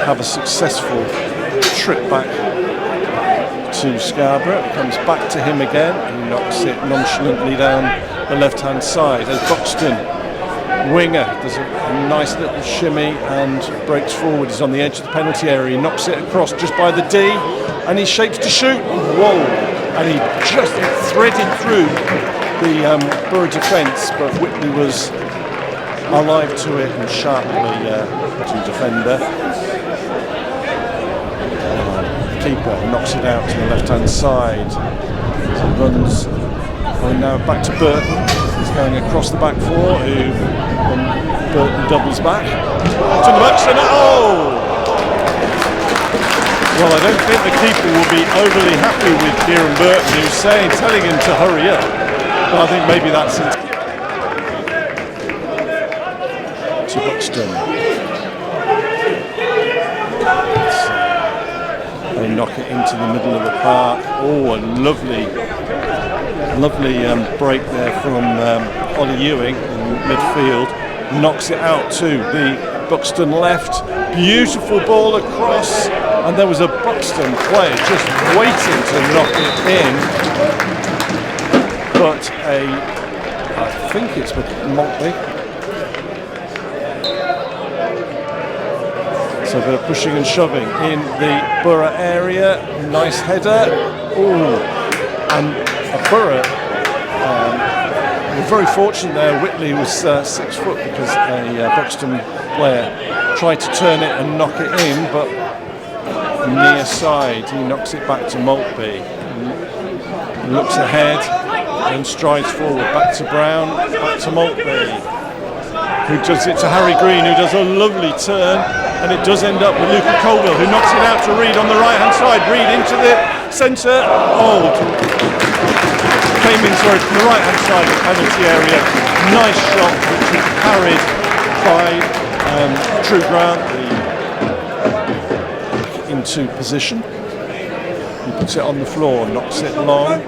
have a successful trip back to Scarborough. It comes back to him again. He knocks it nonchalantly down the left-hand side as Buxton, winger, does a nice little shimmy and breaks forward. He's on the edge of the penalty area. He knocks it across just by the D, and he shapes to shoot. Whoa! And he just threaded through the Boro defence, but Whitley was alive to it and sharply to defender. Keeper knocks it out to the left-hand side. So runs going now back to Burton. He's going across the back four. Burton doubles back to the Buxton. Oh! Well, I don't think the keeper will be overly happy with Kieran Burton, who's telling him to hurry up. But I think maybe that's it. To Buxton. They knock it into the middle of the park. Oh, a lovely break there from Ollie Ewing in midfield. Knocks it out to the Buxton left. Beautiful ball across, and there was a Buxton player just waiting to knock it in. But I think it's Maltby. So they're pushing and shoving in the Boro area. Nice header. Ooh, and Boro were very fortunate there. Whitley was 6 foot because a Buxton player tried to turn it and knock it in, but near side he knocks it back to Maltby. Looks ahead and strides forward. Back to Brown, back to Maltby, who does it to Harry Green, who does a lovely turn, and it does end up with Luca Colville, who knocks it out to Reid on the right-hand side. Reid into the centre. Oh, came in, sorry, from the right-hand side of the penalty area. Nice shot, which was carried by True Grant into position. He puts it on the floor, knocks it long.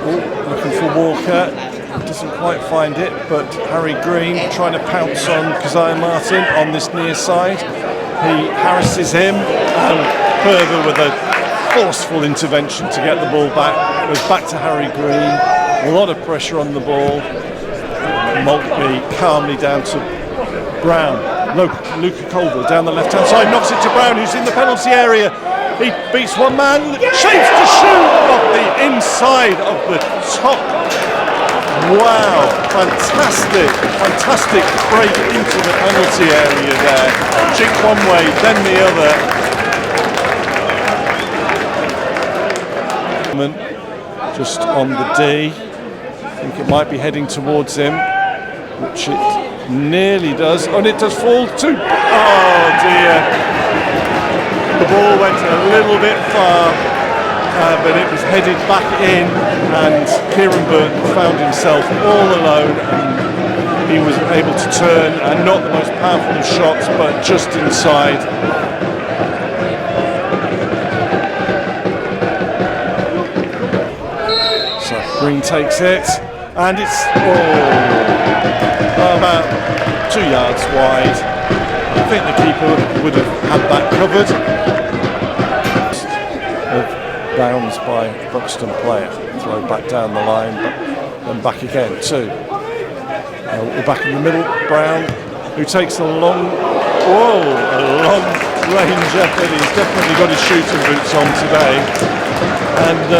Oh, looking for Walker. Doesn't quite find it, but Harry Green trying to pounce on Keziah Martin on this near side. He harasses him, and Purver with a forceful intervention to get the ball back. Goes back to Harry Green. A lot of pressure on the ball. Maltby calmly down to Brown. Luca Colville down the left-hand side, knocks it to Brown, who's in the penalty area. He beats one man, shapes to shoot off the inside of the top. Wow, fantastic break into the penalty area there. Chick one way, then the other. Just on the D. I think it might be heading towards him, which it nearly does. And it does fall too. Oh dear. The ball went a little bit far. But it was headed back in, and Kieran Burton found himself all alone, and he was able to turn, and not the most powerful of shots, but just inside. So Green takes it, and it's about 2 yards wide. I think the keeper would have had that covered. Bounds by Buxton player, throw back down the line, but then back again too. We're back in the middle. Brown, who takes a long range effort. He's definitely got his shooting boots on today. And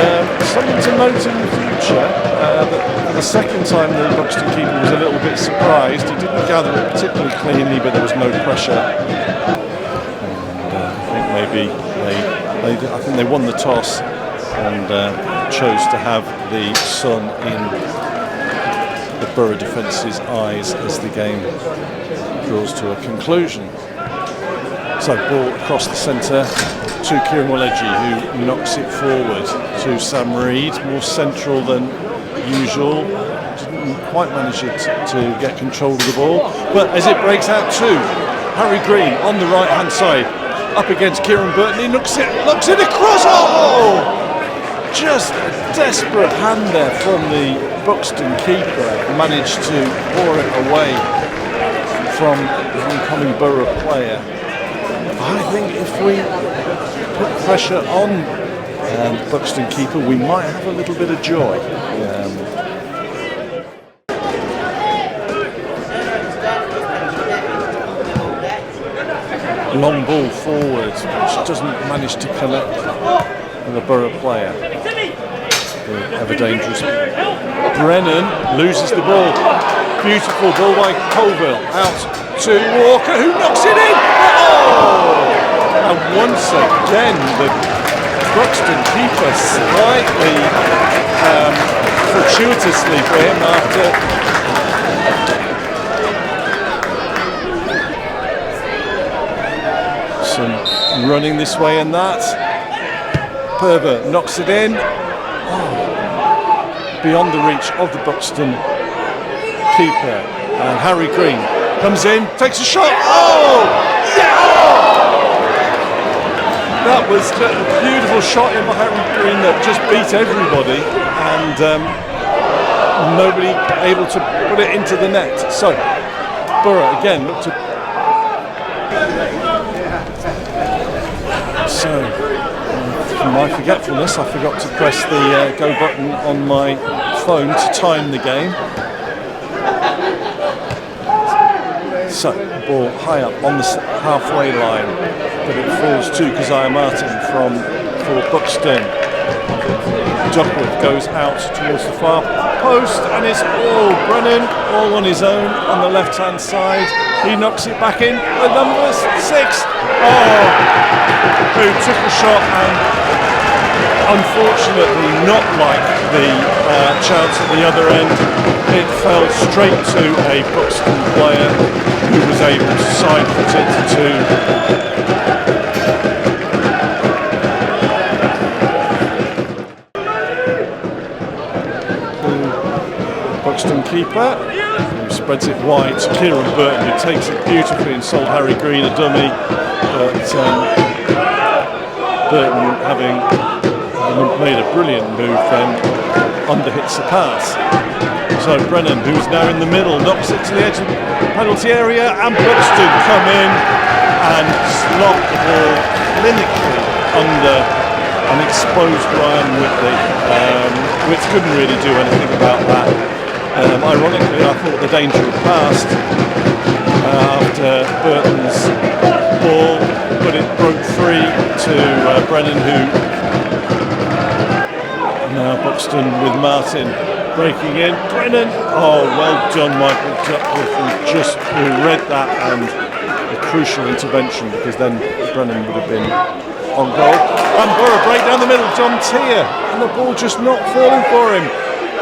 something to note in the future, that the second time the Buxton keeper was a little bit surprised. He didn't gather it particularly cleanly, but there was no pressure. And I think maybe I think they won the toss and chose to have the sun in the Boro defence's eyes as the game draws to a conclusion. So ball across the centre to Kieran Waleji, who knocks it forward to Sam Reid, more central than usual. Didn't quite manage it to get control of the ball, but as it breaks out to Harry Green on the right hand side, up against Kieran Burton, he knocks it across. Oh! Just a desperate hand there from the Buxton keeper. Managed to pour it away from the oncoming Boro player. I think if we put pressure on Buxton keeper, we might have a little bit of joy. Long ball forward, which doesn't manage to connect with a Boro player. Ever dangerous. Brennan loses the ball. Beautiful ball by Colville. Out to Walker, who knocks it in. Oh! And once again, the Buxton keeper slightly fortuitously for him after some running this way and that. Perver knocks it in. Beyond the reach of the Buxton keeper. And Harry Green comes in, takes a shot. Oh! Yeah! That was a beautiful shot in by Harry Green that just beat everybody, and nobody able to put it into the net. So, Boro again looked to. So, from my forgetfulness, I forgot to press the go button on my phone to time the game. So, ball high up on the halfway line, but it falls to Keziah Martin for Buxton. Duckworth goes out towards the far post, and it's all Brennan, all on his own on the left-hand side. He knocks it back in with number 6. Who took a shot and unfortunately, not like the chance at the other end. It fell straight to a Buxton player who was able to side foot it to Buxton keeper, who spreads it wide to Kieran Burton, who takes it beautifully and sold Harry Green a dummy, but Burton, having made a brilliant move, then underhits the pass. So Brennan, who's now in the middle, knocks it to the edge of the penalty area, and Buxton come in and slot the ball clinically under an exposed Ryan Whitley. Which couldn't really do anything about that. Ironically, I thought the danger had passed after Burton's ball, but it broke free to Brennan, who now Buxton with Martin breaking in. Brennan, oh well done Michael Duckworth, who read that, and a crucial intervention, because then Brennan would have been on goal. And Boro break down the middle, John Tier, and the ball just not falling for him.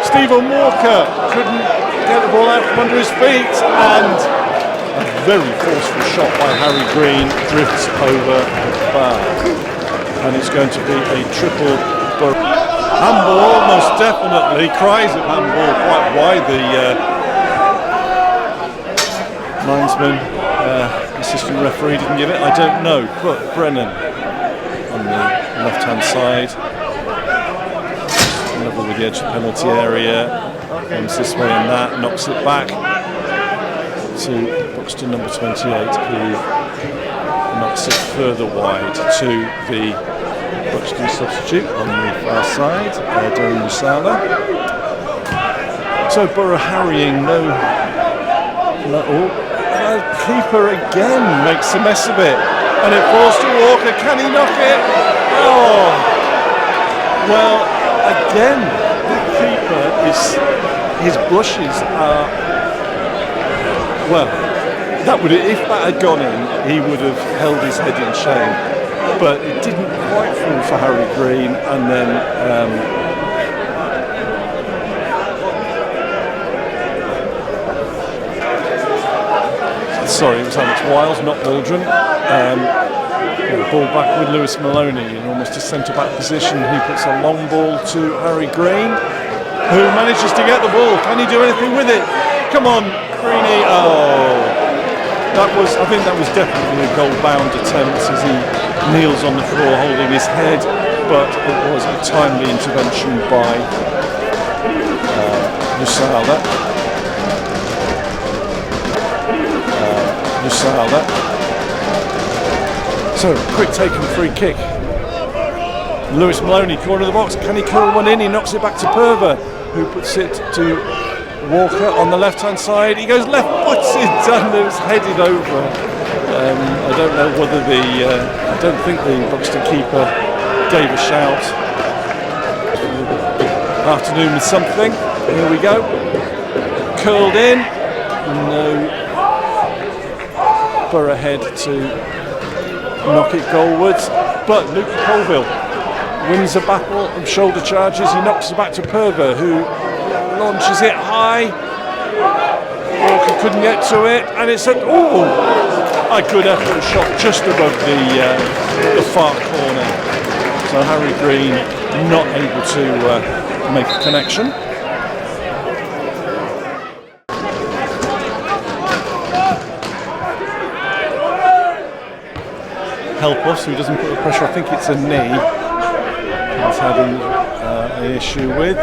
Stephen Walker couldn't get the ball out from under his feet, and a very forceful shot by Harry Green drifts over the bar. And it's going to be a triple Boro. Handball, most definitely. Cries of handball, quite wide. The linesman, assistant referee didn't give it, I don't know. But Brennan on the left-hand side, level with the edge of the penalty area, comes this way and that, knocks it back to Buxton number 28, who knocks it further wide to the Buxton substitute on the far side, Darren Musala. So Boro harrying, no. Keeper again makes a mess of it, and it falls to Walker. Can he knock it? Oh, well, again, the keeper his blushes are, well, that would, if that had gone in, he would have held his head in shame. But it didn't quite fall for Harry Green, and then sorry, it was Alex Wiles, not Waldron. The ball back with Lewis Maloney in almost a centre-back position. He puts a long ball to Harry Green, who manages to get the ball. Can he do anything with it? Come on, Greenie. Oh, I think that was definitely a goal-bound attempt as he kneels on the floor holding his head, but it was a timely intervention by Musala. So, quick taken free kick. Lewis Maloney, corner of the box. Can he curl one in? He knocks it back to Purver, who puts it to Walker on the left-hand side. He goes left, puts it down. It was headed over. I don't know whether I don't think the Buxton keeper gave a shout. Afternoon with something. Here we go. Curled in. No. Boro head to knock it goalwards. But Luke Colville wins a battle of shoulder charges. He knocks it back to Purver, who launches it high. Walker couldn't get to it, and it's a good effort shot just above the far corner. So Harry Green not able to make a connection. Help us, who doesn't put the pressure. I think it's a knee. He's having an issue with.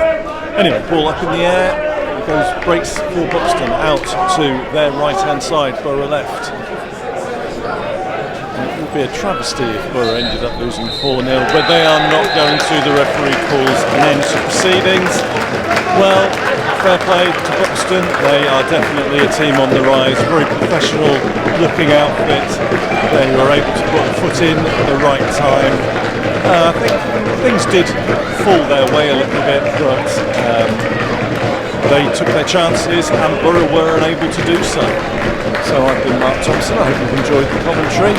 Anyway, ball up in the air. It goes, breaks for Buxton out to their right-hand side, Boro left. It would be a travesty if Boro ended up losing 4-0, but they are not going to. The referee calls an end to proceedings. Well, fair play to Buxton. They are definitely a team on the rise. Very professional looking outfit. They were able to put a foot in at the right time. I think things did fall their way a little bit, but they took their chances and Boro were unable to do so. So I've been Mark Thompson. I hope you've enjoyed the commentary.